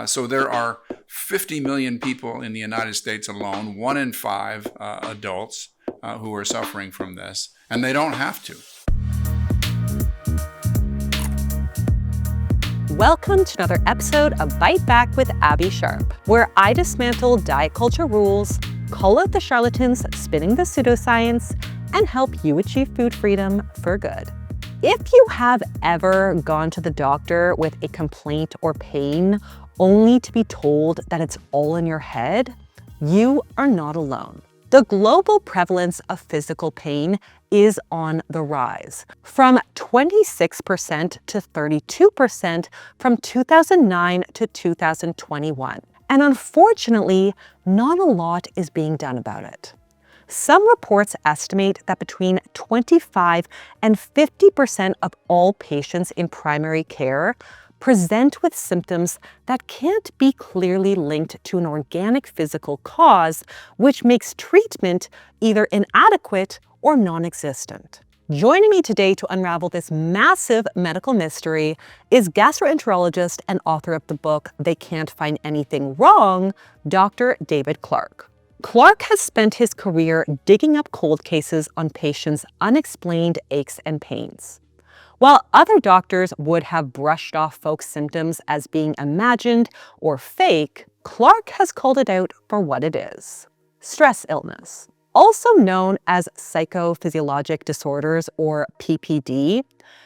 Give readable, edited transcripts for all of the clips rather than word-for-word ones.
So there are 50 million people in the United States alone, 1 in 5 adults who are suffering from this, and they don't have to. Welcome to another episode of Bite Back with Abbey Sharp, where I dismantle diet culture rules, call out the charlatans spinning the pseudoscience, and help you achieve food freedom for good. If you have ever gone to the doctor with a complaint or pain only to be told that it's all in your head, you are not alone. The global prevalence of physical pain is on the rise, from 26% to 32% from 2009 to 2021. And unfortunately, not a lot is being done about it. Some reports estimate that between 25 and 50% of all patients in primary care present with symptoms that can't be clearly linked to an organic physical cause, which makes treatment either inadequate or non-existent. Joining me today to unravel this massive medical mystery is gastroenterologist and author of the book They Can't Find Anything Wrong, Dr. David Clarke. Clarke has spent his career digging up cold cases on patients' unexplained aches and pains. While other doctors would have brushed off folks' symptoms as being imagined or fake, Clarke has called it out for what it is: stress illness. Also known as psychophysiologic disorders or PPD,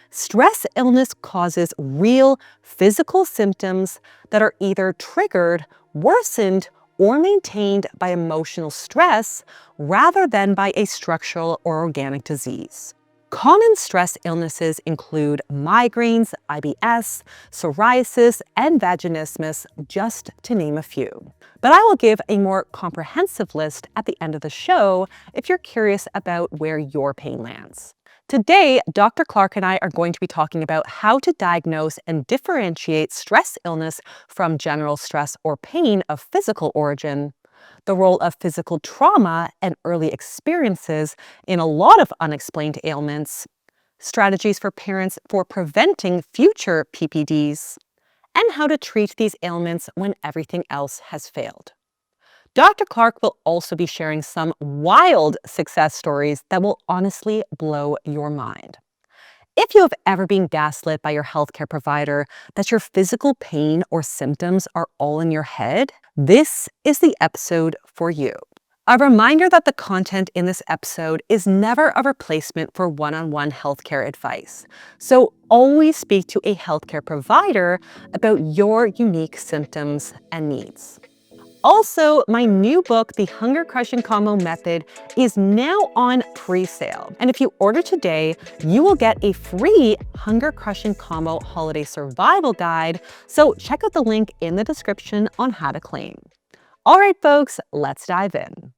stress illness causes real physical symptoms that are either triggered, worsened, or maintained by emotional stress rather than by a structural or organic disease. Common stress illnesses include migraines, IBS, psoriasis, and vaginismus, just to name a few. But I will give a more comprehensive list at the end of the show if you're curious about where your pain lands. Today, Dr. Clarke and I are going to be talking about how to diagnose and differentiate stress illness from general stress or pain of physical origin, the role of physical trauma and early experiences in a lot of unexplained ailments, strategies for parents for preventing future PPDs, and how to treat these ailments when everything else has failed. Dr. Clarke will also be sharing some wild success stories that will honestly blow your mind. If you have ever been gaslit by your healthcare provider that your physical pain or symptoms are all in your head, this is the episode for you. A reminder that the content in this episode is never a replacement for one-on-one healthcare advice. So always speak to a healthcare provider about your unique symptoms and needs. Also, my new book, The Hunger Crushing Combo Method, is now on pre-sale. And if you order today, you will get a free Hunger Crushing Combo Holiday Survival Guide. So check out the link in the description on how to claim. All right, folks, let's dive in.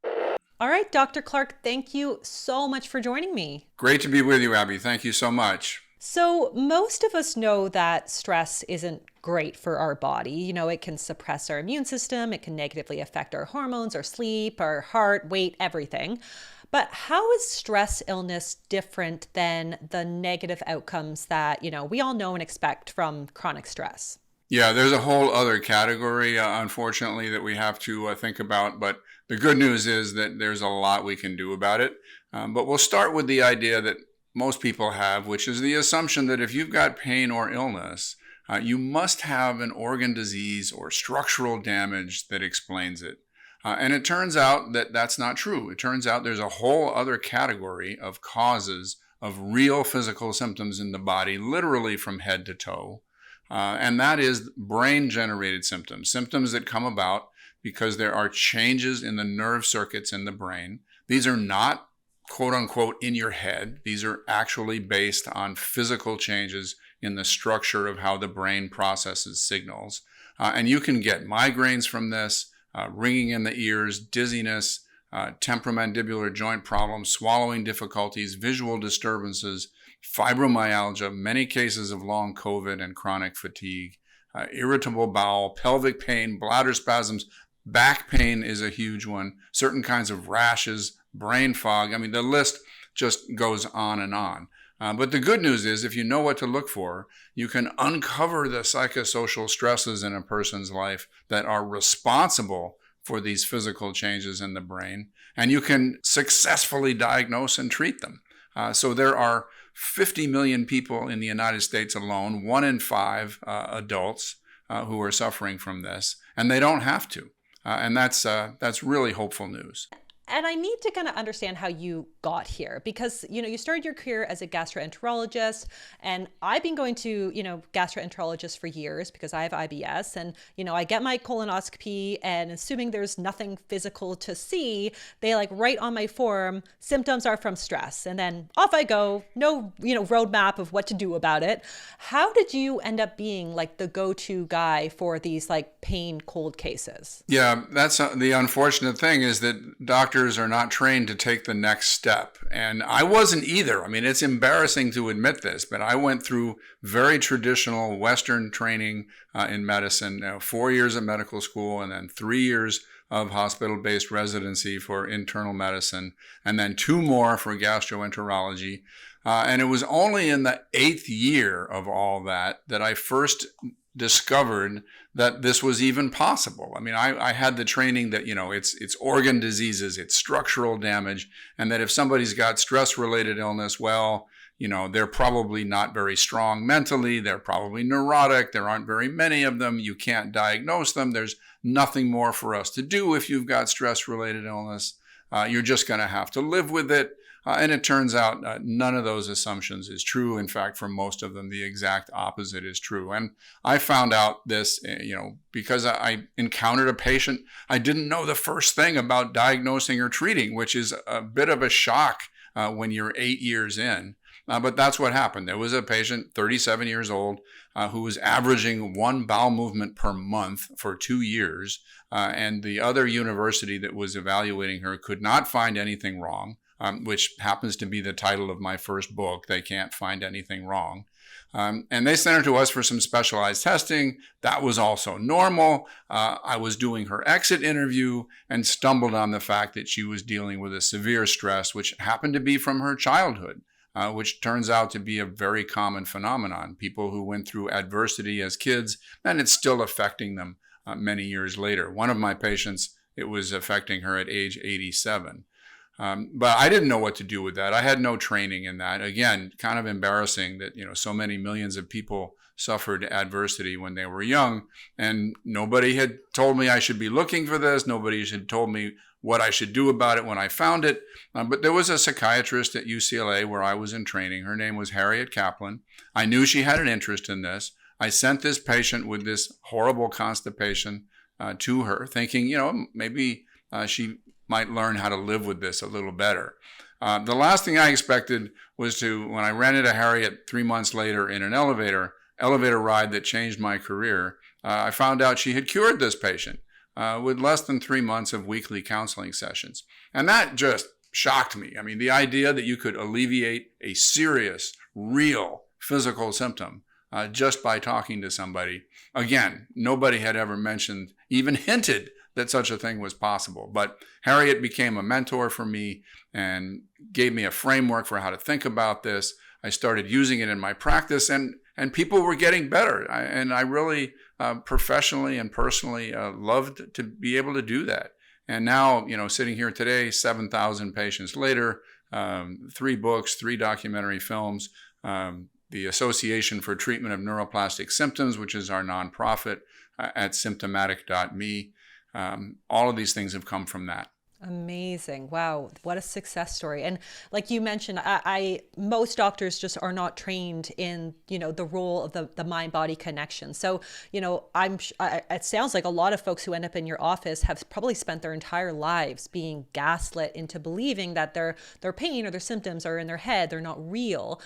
All right, Dr. Clarke, thank you so much for joining me. Great to be with you, Abby. Thank you so much. So most of us know that stress isn't great for our body. You know, it can suppress our immune system, it can negatively affect our hormones, our sleep, our heart, weight, everything. But how is stress illness different than the negative outcomes that, we all know and expect from chronic stress? Yeah, there's a whole other category, unfortunately, that we have to think about. But the good news is that there's a lot we can do about it. But we'll start with the idea that most people have, which is the assumption that if you've got pain or illness, you must have an organ disease or structural damage that explains it. And it turns out that that's not true. It turns out there's a whole other category of causes of real physical symptoms in the body, literally from head to toe. And that is brain-generated symptoms, symptoms that come about because there are changes in the nerve circuits in the brain. These are not quote unquote in your head. These are actually based on physical changes in the structure of how the brain processes signals. And you can get migraines from this, ringing in the ears, dizziness, temporomandibular joint problems, swallowing difficulties, visual disturbances, fibromyalgia, many cases of long COVID and chronic fatigue, irritable bowel, pelvic pain, bladder spasms, back pain is a huge one, certain kinds of rashes, brain fog. I mean, the list just goes on and on. But the good news is, if you know what to look for, you can uncover the psychosocial stresses in a person's life that are responsible for these physical changes in the brain, and you can successfully diagnose and treat them. So there are 50 million people in the United States alone, 1 in 5 adults who are suffering from this, and they don't have to. And that's really hopeful news. And I need to kind of understand how you got here because, you started your career as a gastroenterologist, and I've been going to, gastroenterologists for years because I have IBS, and, I get my colonoscopy, and assuming there's nothing physical to see, they write on my form, symptoms are from stress, and then off I go, no, roadmap of what to do about it. How did you end up being the go-to guy for these pain cold cases? Yeah, that's the unfortunate thing is that doctors are not trained to take the next step. And I wasn't either. I mean, it's embarrassing to admit this, but I went through very traditional Western training in medicine, 4 years of medical school, and then 3 years of hospital-based residency for internal medicine, and then 2 more for gastroenterology. And it was only in the 8th year of all that I first discovered that this was even possible. I mean, I had the training that, it's organ diseases, it's structural damage, and that if somebody's got stress-related illness, well, they're probably not very strong mentally, they're probably neurotic, there aren't very many of them, you can't diagnose them, there's nothing more for us to do if you've got stress-related illness, you're just going to have to live with it. And it turns out none of those assumptions is true. In fact, for most of them, the exact opposite is true. And I found out this, because I encountered a patient I didn't know the first thing about diagnosing or treating, which is a bit of a shock when you're 8 years in. But that's what happened. There was a patient, 37 years old, who was averaging 1 bowel movement per month for 2 years. And the other university that was evaluating her could not find anything wrong. Which happens to be the title of my first book, They Can't Find Anything Wrong. And they sent her to us for some specialized testing. That was also normal. I was doing her exit interview and stumbled on the fact that she was dealing with a severe stress, which happened to be from her childhood, which turns out to be a very common phenomenon. People who went through adversity as kids, and it's still affecting them many years later. One of my patients, it was affecting her at age 87. But I didn't know what to do with that. I had no training in that. Again, kind of embarrassing that, so many millions of people suffered adversity when they were young, and nobody had told me I should be looking for this. Nobody had told me what I should do about it when I found it. But there was a psychiatrist at UCLA where I was in training. Her name was Harriet Kaplan. I knew she had an interest in this. I sent this patient with this horrible constipation to her, thinking, maybe she might learn how to live with this a little better. The last thing I expected was when I ran into Harriet 3 months later in an elevator ride that changed my career, I found out she had cured this patient with less than 3 months of weekly counseling sessions. And that just shocked me. I mean, the idea that you could alleviate a serious, real physical symptom just by talking to somebody. Again, nobody had ever mentioned, even hinted that such a thing was possible. But Harriet became a mentor for me and gave me a framework for how to think about this. I started using it in my practice, and people were getting better. And I really, professionally and personally, loved to be able to do that. And now, sitting here today, 7,000 patients later, 3 books, 3 documentary films, the Association for Treatment of Neuroplastic Symptoms, which is our nonprofit, at symptomatic.me. All of these things have come from that. Amazing. Wow. What a success story. And like you mentioned, most doctors just are not trained in, the role of the mind-body connection. So, it sounds like a lot of folks who end up in your office have probably spent their entire lives being gaslit into believing that their pain or their symptoms are in their head. They're not real.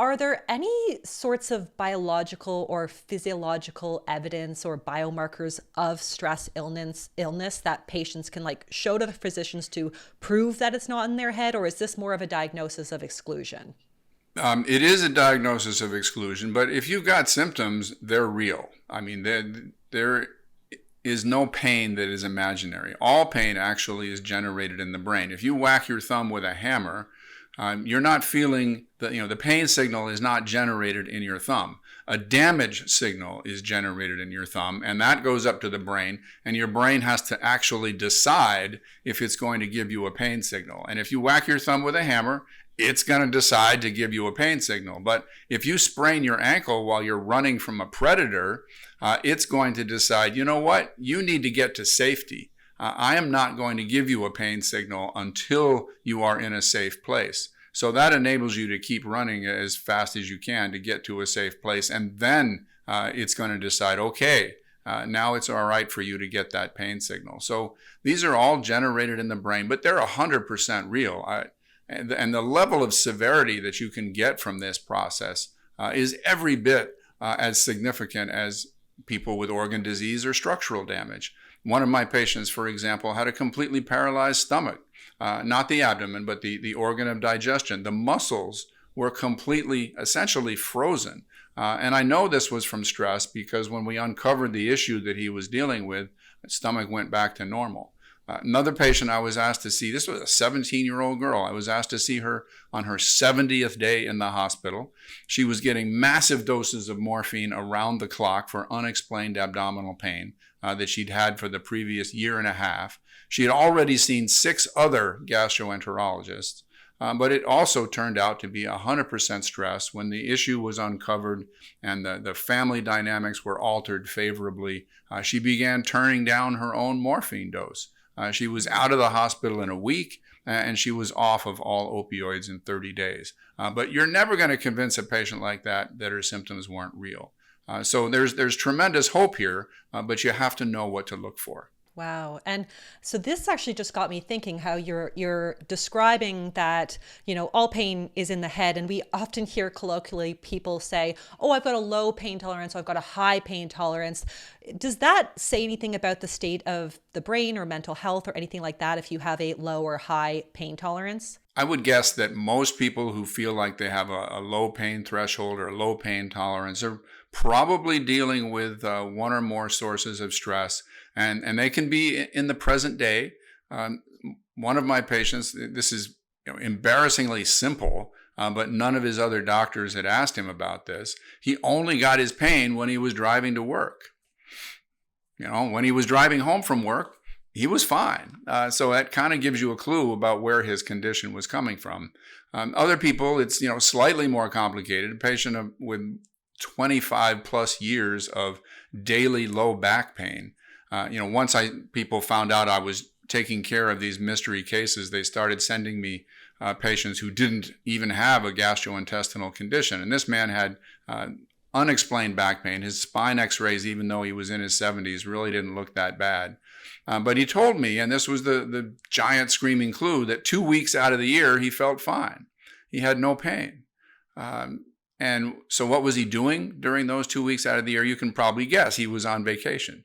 Are there any sorts of biological or physiological evidence or biomarkers of stress illness that patients can show to the physicians to prove that it's not in their head, or is this more of a diagnosis of exclusion? It is a diagnosis of exclusion, but if you've got symptoms, they're real. I mean, there is no pain that is imaginary. All pain actually is generated in the brain. If you whack your thumb with a hammer, You're not feeling the pain signal is not generated in your thumb. A damage signal is generated in your thumb, and that goes up to the brain, and your brain has to actually decide if it's going to give you a pain signal. And if you whack your thumb with a hammer, it's going to decide to give you a pain signal. But if you sprain your ankle while you're running from a predator, it's going to decide, you know what, you need to get to safety. I am not going to give you a pain signal until you are in a safe place. So that enables you to keep running as fast as you can to get to a safe place. And then it's going to decide, okay, now it's all right for you to get that pain signal. So these are all generated in the brain, but they're 100% real. And the level of severity that you can get from this process is every bit as significant as people with organ disease or structural damage. One of my patients, for example, had a completely paralyzed stomach, not the abdomen, but the organ of digestion. The muscles were completely, essentially frozen. And I know this was from stress because when we uncovered the issue that he was dealing with, his stomach went back to normal. Another patient I was asked to see, this was a 17-year-old girl. I was asked to see her on her 70th day in the hospital. She was getting massive doses of morphine around the clock for unexplained abdominal pain that she'd had for the previous year and a half. She had already seen 6 other gastroenterologists, but it also turned out to be 100% stress. When the issue was uncovered and the family dynamics were altered favorably, she began turning down her own morphine dose. She was out of the hospital in a week, and she was off of all opioids in 30 days. But you're never going to convince a patient like that her symptoms weren't real. So there's tremendous hope here, but you have to know what to look for. Wow. And so this actually just got me thinking how you're describing that, all pain is in the head. And we often hear colloquially people say, oh, I've got a low pain tolerance, or I've got a high pain tolerance. Does that say anything about the state of the brain or mental health or anything like that if you have a low or high pain tolerance? I would guess that most people who feel like they have a low pain threshold or a low pain tolerance are probably dealing with one or more sources of stress. And they can be in the present day. One of my patients, this is embarrassingly simple, but none of his other doctors had asked him about this. He only got his pain when he was driving to work. When he was driving home from work, he was fine. So that kind of gives you a clue about where his condition was coming from. Other people, it's slightly more complicated. A patient with 25 plus years of daily low back pain. Once people found out I was taking care of these mystery cases, they started sending me patients who didn't even have a gastrointestinal condition. And this man had unexplained back pain. His spine x-rays, even though he was in his 70s, really didn't look that bad. But he told me, and this was the giant screaming clue, that 2 weeks out of the year, he felt fine. He had no pain. And so what was he doing during those 2 weeks out of the year? You can probably guess. He was on vacation.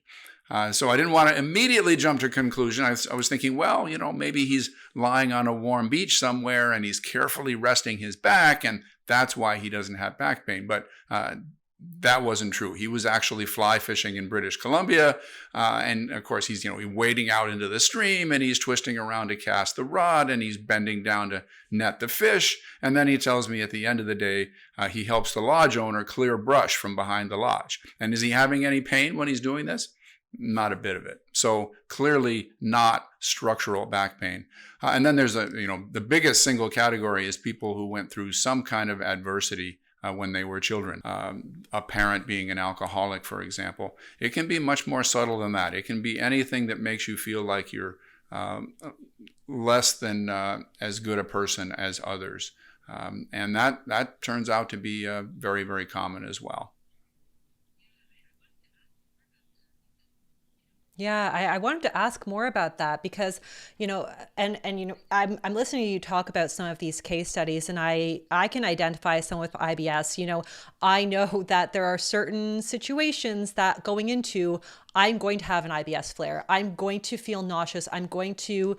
So I didn't want to immediately jump to a conclusion. I was thinking, well, maybe he's lying on a warm beach somewhere and he's carefully resting his back, and that's why he doesn't have back pain. But that wasn't true. He was actually fly fishing in British Columbia. And of course, he's wading out into the stream, and he's twisting around to cast the rod, and he's bending down to net the fish. And then he tells me at the end of the day, he helps the lodge owner clear brush from behind the lodge. And is he having any pain when he's doing this? Not a bit of it. So clearly not structural back pain. And then there's the biggest single category is people who went through some kind of adversity when they were children. A parent being an alcoholic, for example. It can be much more subtle than that. It can be anything that makes you feel like you're less than as good a person as others. And that turns out to be very, very common as well. Yeah, I wanted to ask more about that because, I'm listening to you talk about some of these case studies, and I can identify some with IBS. I know that there are certain situations that going into, I'm going to have an IBS flare. I'm going to feel nauseous. I'm going to,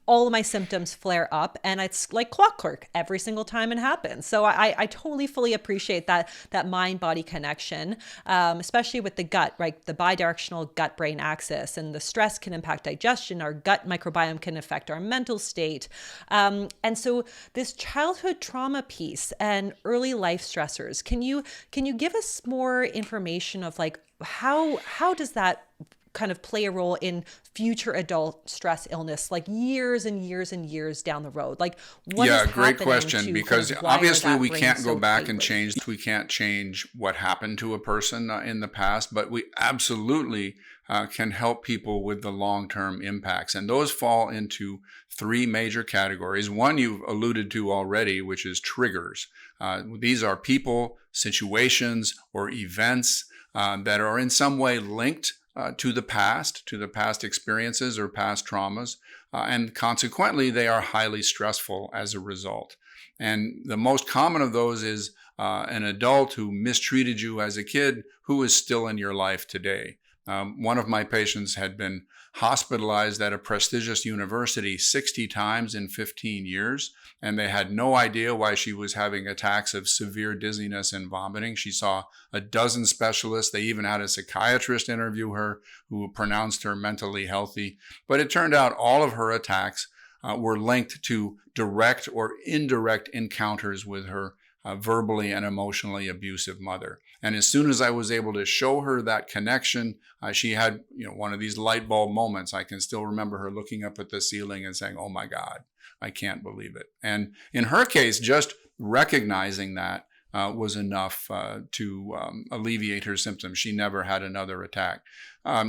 all of my symptoms flare up, and it's like clockwork every single time it happens. So I totally fully appreciate that mind-body connection, especially with the gut, right? The bidirectional gut-brain axis, and the stress can impact digestion. Our gut microbiome can affect our mental state. And so this childhood trauma piece and early life stressors, can you give us more information of like how does that kind of play a role in future adult stress illness, like years and years and years down the road? Like what is Yeah, great happening question, to because kind of wire obviously that we brain can't go so back and tightly? change what happened to a person in the past, but we absolutely can help people with the long-term impacts. And those fall into three major categories. One you've alluded to already, which is triggers. These are people, situations, or events that are in some way linked to the past experiences or past traumas, and consequently, they are highly stressful as a result. And the most common of those is an adult who mistreated you as a kid who is still in your life today. One of my patients had been hospitalized at a prestigious university 60 times in 15 years, and they had no idea why she was having attacks of severe dizziness and vomiting. She saw a dozen specialists. They even had a psychiatrist interview her who pronounced her mentally healthy. But it turned out all of her attacks were linked to direct or indirect encounters with her verbally and emotionally abusive mother. And as soon as I was able to show her that connection, she had, one of these light bulb moments. I can still remember her looking up at the ceiling and saying, "Oh my God, I can't believe it." And in her case, just recognizing that was enough to alleviate her symptoms. She never had another attack.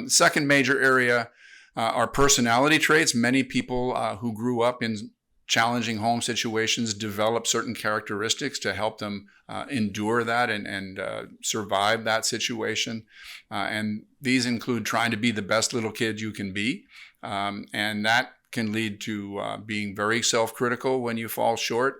Second major area are personality traits. Many people who grew up in challenging home situations develop certain characteristics to help them endure that and survive that situation. And these include trying to be the best little kid you can be. And that can lead to being very self-critical when you fall short,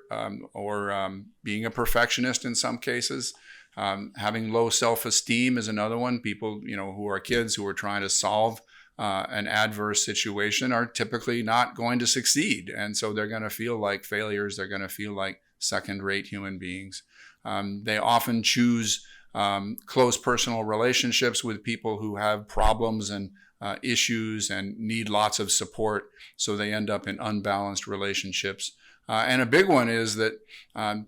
or being a perfectionist in some cases. Having low self-esteem is another one. People, who are kids who are trying to solve an adverse situation are typically not going to succeed. And so they're going to feel like failures. They're going to feel like second-rate human beings. They often choose close personal relationships with people who have problems and issues and need lots of support. So they end up in unbalanced relationships. And a big one is that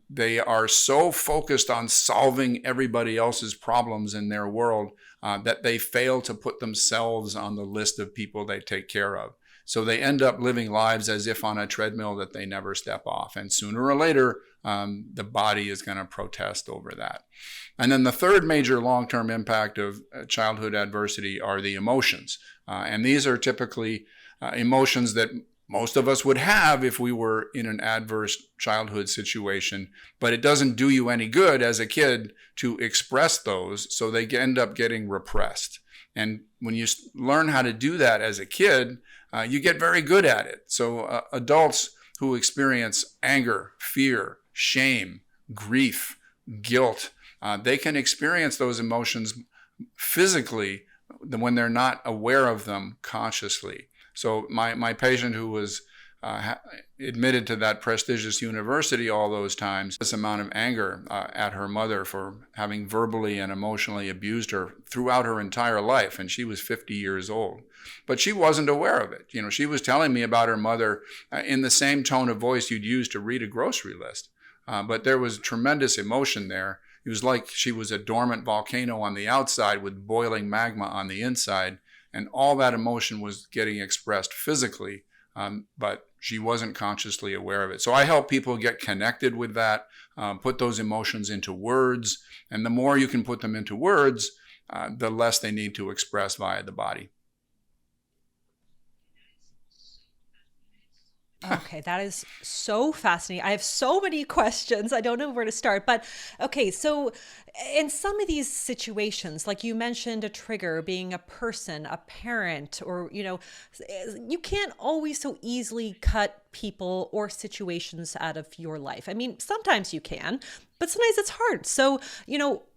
they are so focused on solving everybody else's problems in their world that they fail to put themselves on the list of people they take care of. So they end up living lives as if on a treadmill that they never step off. And sooner or later, the body is going to protest over that. And then the third major long-term impact of childhood adversity are the emotions. And these are typically emotions that most of us would have if we were in an adverse childhood situation, but it doesn't do you any good as a kid to express those, so they end up getting repressed. And when you learn how to do that as a kid, you get very good at it. So adults who experience anger, fear, shame, grief, guilt, they can experience those emotions physically when they're not aware of them consciously. So my patient who was admitted to that prestigious university all those times, this amount of anger at her mother for having verbally and emotionally abused her throughout her entire life, and she was 50 years old. But she wasn't aware of it. She was telling me about her mother in the same tone of voice you'd use to read a grocery list. But there was tremendous emotion there. It was like she was a dormant volcano on the outside with boiling magma on the inside. And all that emotion was getting expressed physically, but she wasn't consciously aware of it. So I help people get connected with that, put those emotions into words. And the more you can put them into words, the less they need to express via the body. Okay, that is so fascinating. I have so many questions. I don't know where to start. But okay, so in some of these situations, like you mentioned a trigger being a person, a parent, or, you can't always so easily cut people or situations out of your life? I mean, sometimes you can, but sometimes it's hard. So,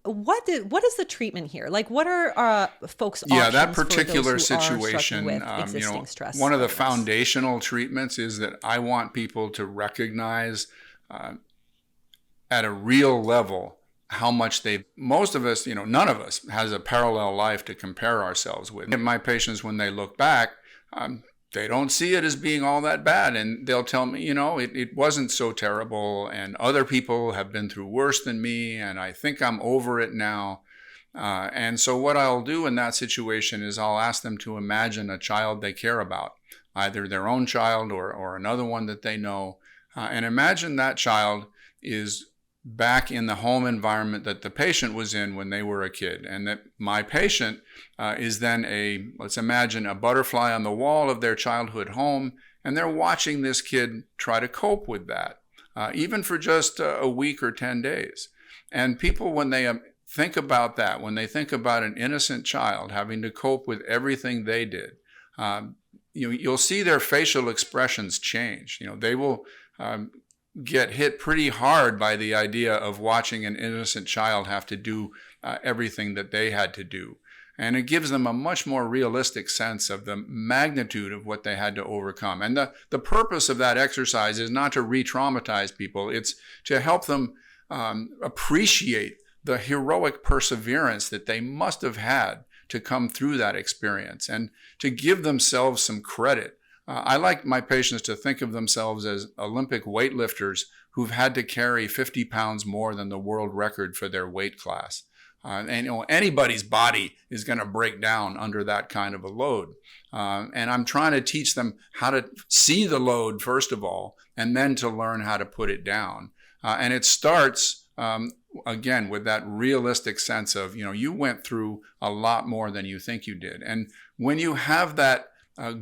what is the treatment here? Like, what are folks' options that for particular those who are situation, struggling with existing stress? one of the illness? foundational treatments is that I want people to recognize at a real level how much most of us, none of us has a parallel life to compare ourselves with. And my patients, when they look back, they don't see it as being all that bad. And they'll tell me, it wasn't so terrible. And other people have been through worse than me. And I think I'm over it now. And so what I'll do in that situation is I'll ask them to imagine a child they care about, either their own child or another one that they know. And imagine that child is back in the home environment that the patient was in when they were a kid, and that my patient is then let's imagine a butterfly on the wall of their childhood home, and they're watching this kid try to cope with that, even for just a week or 10 days. And people, when they think about that, when they think about an innocent child having to cope with everything they did, you'll see their facial expressions change. They will get hit pretty hard by the idea of watching an innocent child have to do everything that they had to do. And it gives them a much more realistic sense of the magnitude of what they had to overcome. And the purpose of that exercise is not to re-traumatize people. It's to help them appreciate the heroic perseverance that they must have had to come through that experience, and to give themselves some credit. I like my patients to think of themselves as Olympic weightlifters who've had to carry 50 pounds more than the world record for their weight class. And anybody's body is going to break down under that kind of a load. And I'm trying to teach them how to see the load, first of all, and then to learn how to put it down. And it starts, again, with that realistic sense of, you went through a lot more than you think you did. And when you have that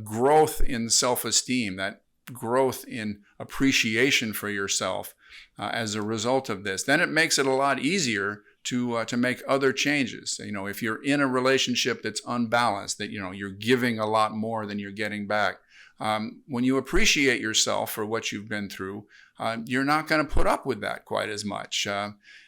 growth in self-esteem, that growth in appreciation for yourself as a result of this, then it makes it a lot easier to make other changes. If you're in a relationship that's unbalanced, that you're giving a lot more than you're getting back, when you appreciate yourself for what you've been through, you're not going to put up with that quite as much.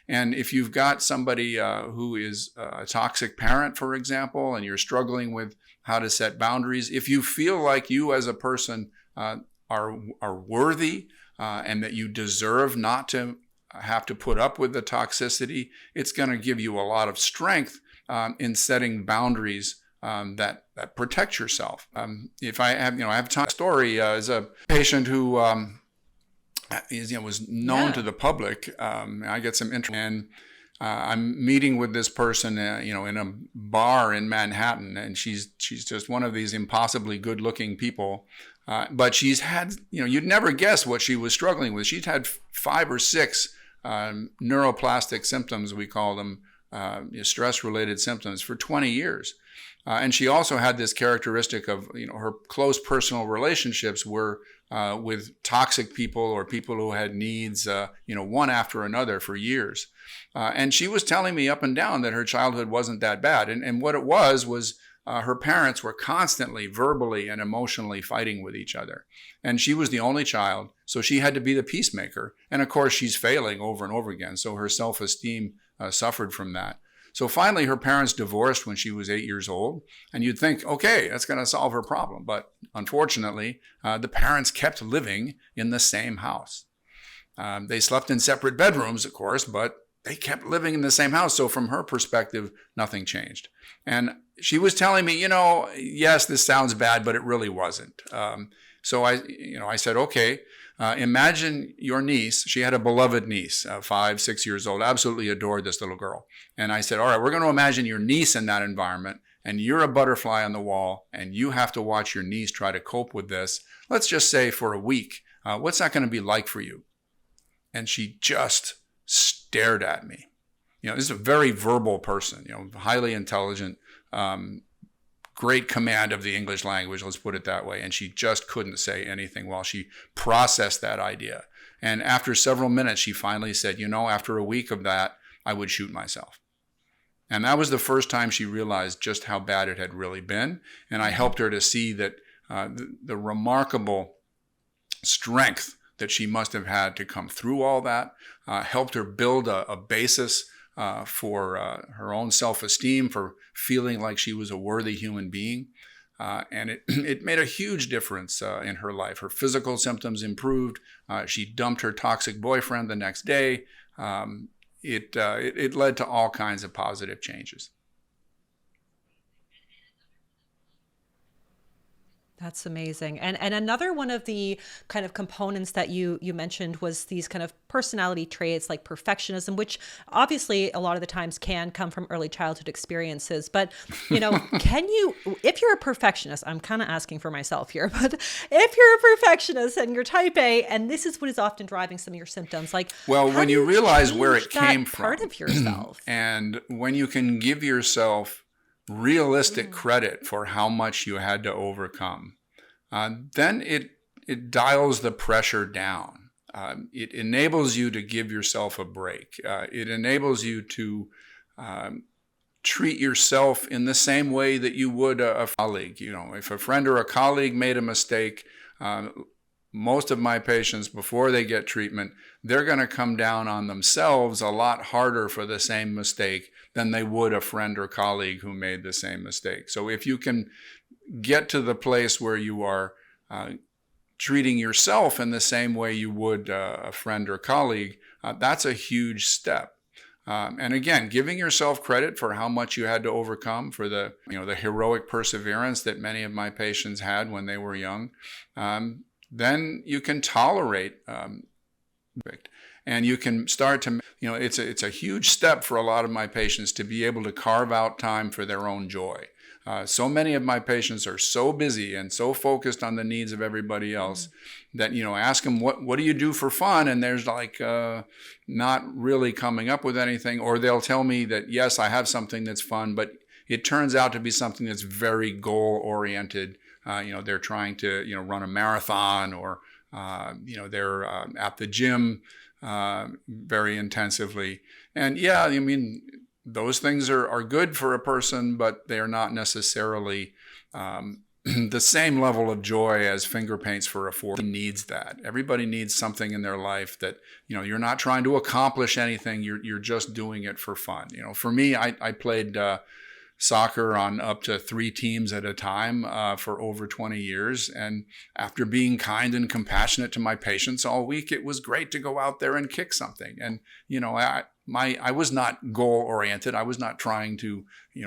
And if you've got somebody who is a toxic parent, for example, and you're struggling with how to set boundaries, if you feel like you as a person are worthy and that you deserve not to have to put up with the toxicity, it's going to give you a lot of strength in setting boundaries that protect yourself. If I have time, story is a patient who was known to the public. I get some interest, and I'm meeting with this person, in a bar in Manhattan, and she's just one of these impossibly good-looking people. But she's had, you'd never guess what she was struggling with. She'd had 5 or 6 neuroplastic symptoms, we call them, stress-related symptoms, for 20 years. And she also had this characteristic of, her close personal relationships were with toxic people or people who had needs, one after another for years. And she was telling me up and down that her childhood wasn't that bad. And what it was her parents were constantly verbally and emotionally fighting with each other. And she was the only child, so she had to be the peacemaker. And of course, she's failing over and over again. So her self-esteem suffered from that. So finally, her parents divorced when she was 8 years old. And you'd think, okay, that's going to solve her problem. But unfortunately, the parents kept living in the same house. They slept in separate bedrooms, of course, but they kept living in the same house. So from her perspective, nothing changed. And she was telling me, yes, this sounds bad, but it really wasn't. So I said, okay, imagine your niece. She had a beloved niece, 5, 6 years old, absolutely adored this little girl. And I said, all right, we're going to imagine your niece in that environment, and you're a butterfly on the wall, and you have to watch your niece try to cope with this. Let's just say for a week. What's that going to be like for you? And she just stared at me. This is a very verbal person, highly intelligent, great command of the English language, let's put it that way. And she just couldn't say anything while she processed that idea. And after several minutes, she finally said, after a week of that, I would shoot myself. And that was the first time she realized just how bad it had really been. And I helped her to see that the remarkable strength that she must have had to come through all that, helped her build a basis for her own self-esteem, for feeling like she was a worthy human being. And it made a huge difference in her life. Her physical symptoms improved. She dumped her toxic boyfriend the next day. It led to all kinds of positive changes. That's amazing. And another one of the kind of components that you mentioned was these kind of personality traits like perfectionism, which obviously a lot of the times can come from early childhood experiences. But, can you, if you're a perfectionist, I'm kind of asking for myself here, but if you're a perfectionist and you're type A, and this is what is often driving some of your symptoms, like, well, when you realize where it came from, part of yourself, and when you can give yourself realistic credit for how much you had to overcome, then it dials the pressure down. It enables you to give yourself a break. It enables you to treat yourself in the same way that you would a colleague. If a friend or a colleague made a mistake, most of my patients, before they get treatment, they're going to come down on themselves a lot harder for the same mistake than they would a friend or colleague who made the same mistake. So if you can get to the place where you are treating yourself in the same way you would a friend or colleague, that's a huge step. And again, giving yourself credit for how much you had to overcome, for the heroic perseverance that many of my patients had when they were young. Then you can tolerate and you can start to, it's a huge step for a lot of my patients to be able to carve out time for their own joy. So many of my patients are so busy and so focused on the needs of everybody else that, ask them, what do you do for fun? And there's not really coming up with anything, or they'll tell me that, yes, I have something that's fun, but it turns out to be something that's very goal oriented. They're trying to, run a marathon, or, they're at the gym very intensively. And yeah, those things are good for a person, but they're not necessarily the same level of joy as finger paints for a 4. Everybody needs that. Everybody needs something in their life that, you're not trying to accomplish anything. You're just doing it for fun. For me, I played soccer on up to 3 teams at a time for over 20 years. And after being kind and compassionate to my patients all week, it was great to go out there and kick something. And, I was not goal oriented. I was not trying to,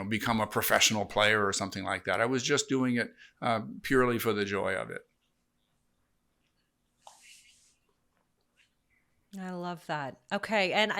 become a professional player or something like that. I was just doing it purely for the joy of it. I love that. Okay. And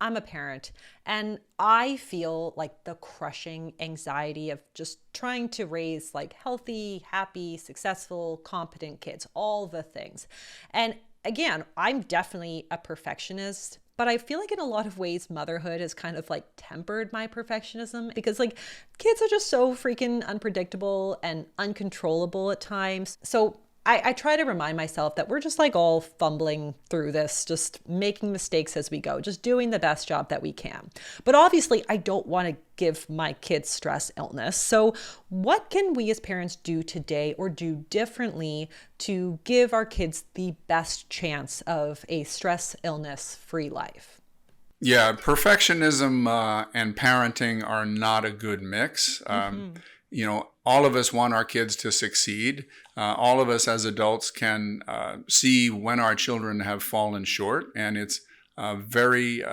I'm a parent, and I feel like the crushing anxiety of just trying to raise like healthy, happy, successful, competent kids, all the things. And again, I'm definitely a perfectionist, but I feel like in a lot of ways, motherhood has kind of like tempered my perfectionism, because like kids are just so freaking unpredictable and uncontrollable at times. So I try to remind myself that we're just like all fumbling through this, just making mistakes as we go, just doing the best job that we can. But obviously, I don't want to give my kids stress illness. So what can we as parents do today or do differently to give our kids the best chance of a stress illness free life? Yeah, perfectionism and parenting are not a good mix. All of us want our kids to succeed. All of us as adults can see when our children have fallen short, and it's very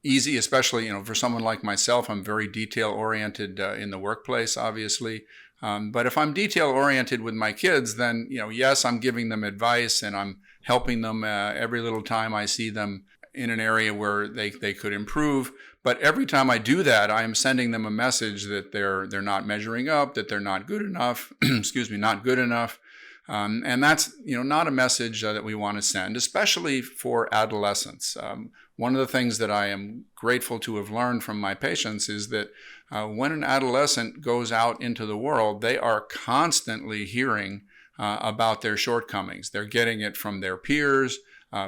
easy, especially for someone like myself. I'm very detail oriented in the workplace, obviously. But if I'm detail oriented with my kids, then yes, I'm giving them advice and I'm helping them every little time I see them in an area where they could improve. But every time I do that, I am sending them a message that they're not measuring up, that they're not good enough, not good enough. And that's not a message that we want to send, especially for adolescents. One of the things that I am grateful to have learned from my patients is that when an adolescent goes out into the world, they are constantly hearing about their shortcomings. They're getting it from their peers,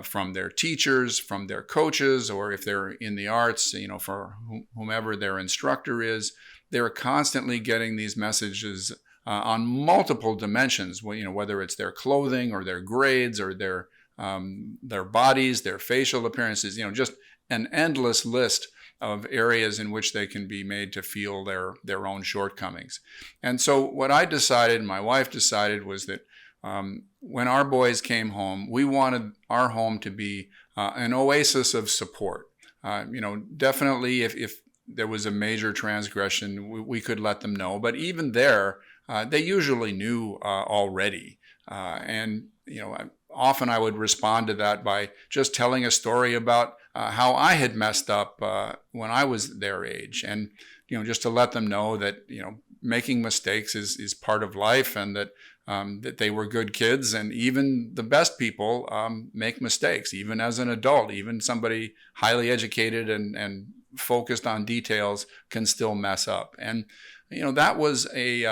from their teachers, from their coaches, or if they're in the arts, for whomever their instructor is. They're constantly getting these messages on multiple dimensions, whether it's their clothing or their grades or their bodies, their facial appearances, just an endless list of areas in which they can be made to feel their own shortcomings. And so what I decided, my wife decided, was that when our boys came home, we wanted our home to be an oasis of support. Definitely if there was a major transgression, we could let them know. But even there, they usually knew already. Often I would respond to that by just telling a story about how I had messed up when I was their age. And, just to let them know that, making mistakes is part of life, and that they were good kids, and even the best people make mistakes, even as an adult. Even somebody highly educated and focused on details can still mess up. And that was a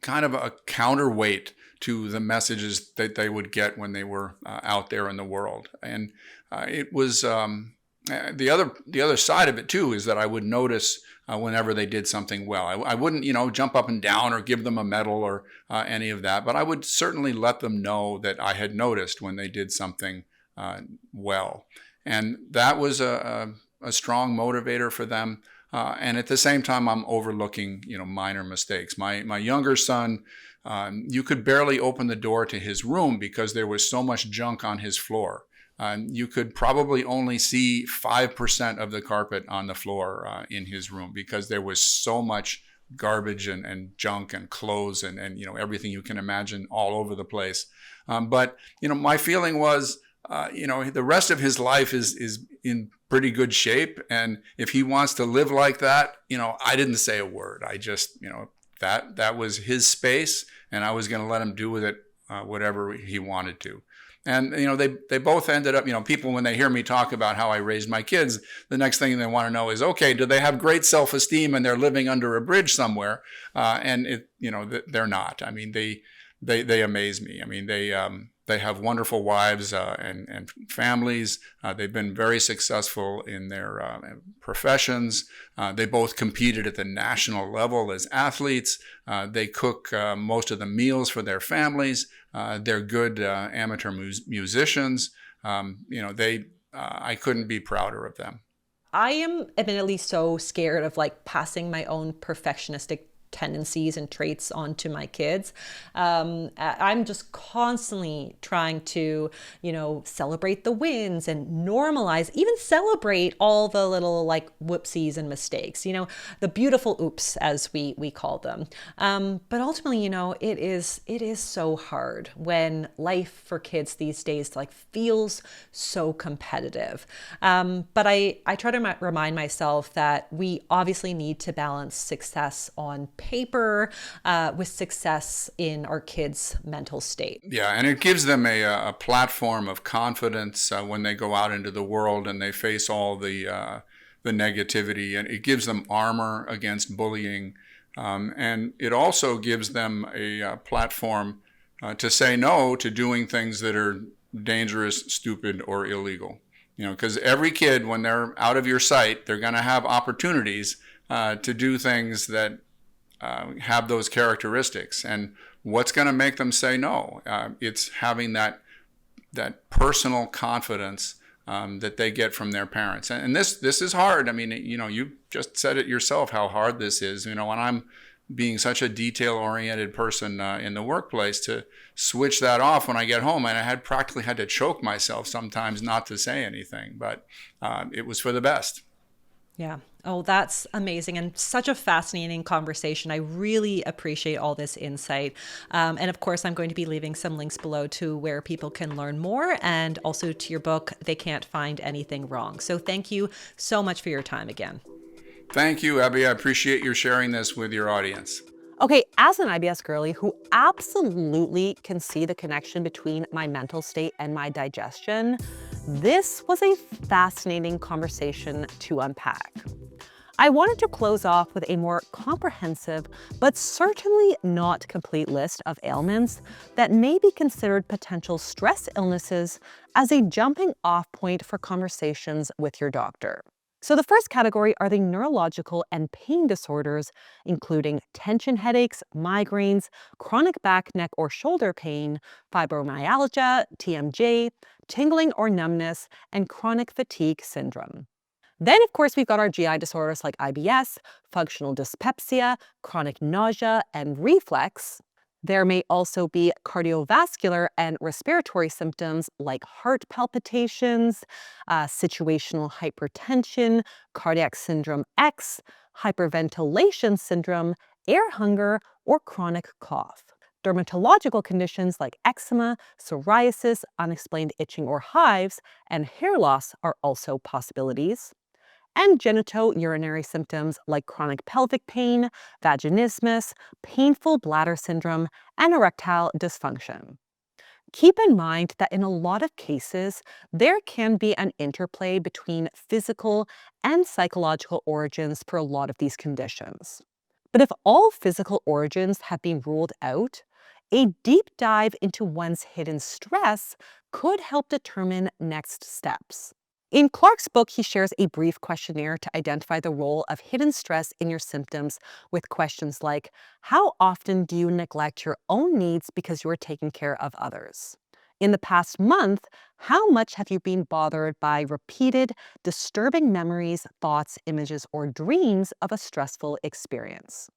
kind of a counterweight to the messages that they would get when they were out there in the world. And it was the other side of it too, is that I would notice whenever they did something well. I wouldn't, jump up and down or give them a medal or any of that, but I would certainly let them know that I had noticed when they did something well. And that was a strong motivator for them. And at the same time, I'm overlooking, minor mistakes. My younger son, you could barely open the door to his room because there was so much junk on his floor. You could probably only see 5% of the carpet on the floor in his room because there was so much garbage and junk and clothes and everything you can imagine all over the place. But my feeling was, the rest of his life is in pretty good shape, and if he wants to live like that, I didn't say a word. I just, that was his space, and I was going to let him do with it whatever he wanted to. And, they both ended up, people, when they hear me talk about how I raised my kids, the next thing they want to know is, okay, do they have great self-esteem and they're living under a bridge somewhere? And they're not. I mean, they amaze me. I mean, they have wonderful wives and families. They've been very successful in their professions. They both competed at the national level as athletes. They cook most of the meals for their families. They're good amateur musicians. I couldn't be prouder of them. I am admittedly so scared of passing my own perfectionistic tendencies and traits onto my kids. I'm just constantly trying to, celebrate the wins and normalize, even celebrate all the little whoopsies and mistakes, the beautiful oops, as we call them. But ultimately, it is so hard when life for kids these days feels so competitive. But I try to remind myself that we obviously need to balance success on paper with success in our kids' mental state. Yeah, and it gives them a platform of confidence when they go out into the world and they face all the negativity, and it gives them armor against bullying, and it also gives them a platform to say no to doing things that are dangerous, stupid, or illegal. Because every kid, when they're out of your sight, they're going to have opportunities to do things that have those characteristics. And what's going to make them say no? It's having that personal confidence that they get from their parents. And this is hard. I mean, you just said it yourself, how hard this is. When I'm being such a detail-oriented person in the workplace, to switch that off when I get home, and I had practically had to choke myself sometimes not to say anything, but it was for the best. Yeah. Oh, that's amazing, and such a fascinating conversation. I really appreciate all this insight. And of course, I'm going to be leaving some links below to where people can learn more, and also to your book, They Can't Find Anything Wrong. So thank you so much for your time again. Thank you, Abby. I appreciate you sharing this with your audience. Okay, as an IBS girly who absolutely can see the connection between my mental state and my digestion, this was a fascinating conversation to unpack. I wanted to close off with a more comprehensive, but certainly not complete list of ailments that may be considered potential stress illnesses as a jumping off point for conversations with your doctor. So the first category are the neurological and pain disorders, including tension headaches, migraines, chronic back, neck, or shoulder pain, fibromyalgia, TMJ, tingling or numbness, and chronic fatigue syndrome. Then, of course, we've got our GI disorders like IBS, functional dyspepsia, chronic nausea, and reflux. There may also be cardiovascular and respiratory symptoms like heart palpitations, situational hypertension, cardiac syndrome X, hyperventilation syndrome, air hunger, or chronic cough. Dermatological conditions like eczema, psoriasis, unexplained itching or hives, and hair loss are also possibilities, and genitourinary symptoms like chronic pelvic pain, vaginismus, painful bladder syndrome, and erectile dysfunction. Keep in mind that in a lot of cases, there can be an interplay between physical and psychological origins for a lot of these conditions. But if all physical origins have been ruled out, a deep dive into one's hidden stress could help determine next steps. In Clarke's book, he shares a brief questionnaire to identify the role of hidden stress in your symptoms with questions like, how often do you neglect your own needs because you are taking care of others? In the past month, how much have you been bothered by repeated, disturbing memories, thoughts, images, or dreams of a stressful experience?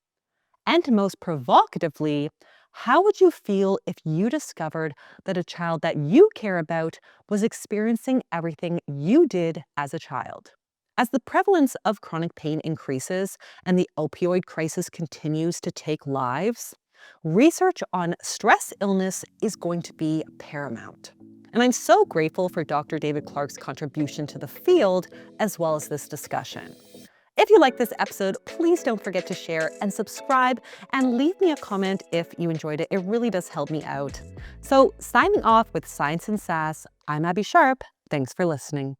And most provocatively, how would you feel if you discovered that a child that you care about was experiencing everything you did as a child? As the prevalence of chronic pain increases and the opioid crisis continues to take lives, research on stress illness is going to be paramount. And I'm so grateful for Dr. David Clarke's contribution to the field as well as this discussion. If you like this episode, please don't forget to share and subscribe and leave me a comment if you enjoyed it. It really does help me out. So signing off with Science and Sass, I'm Abbey Sharp. Thanks for listening.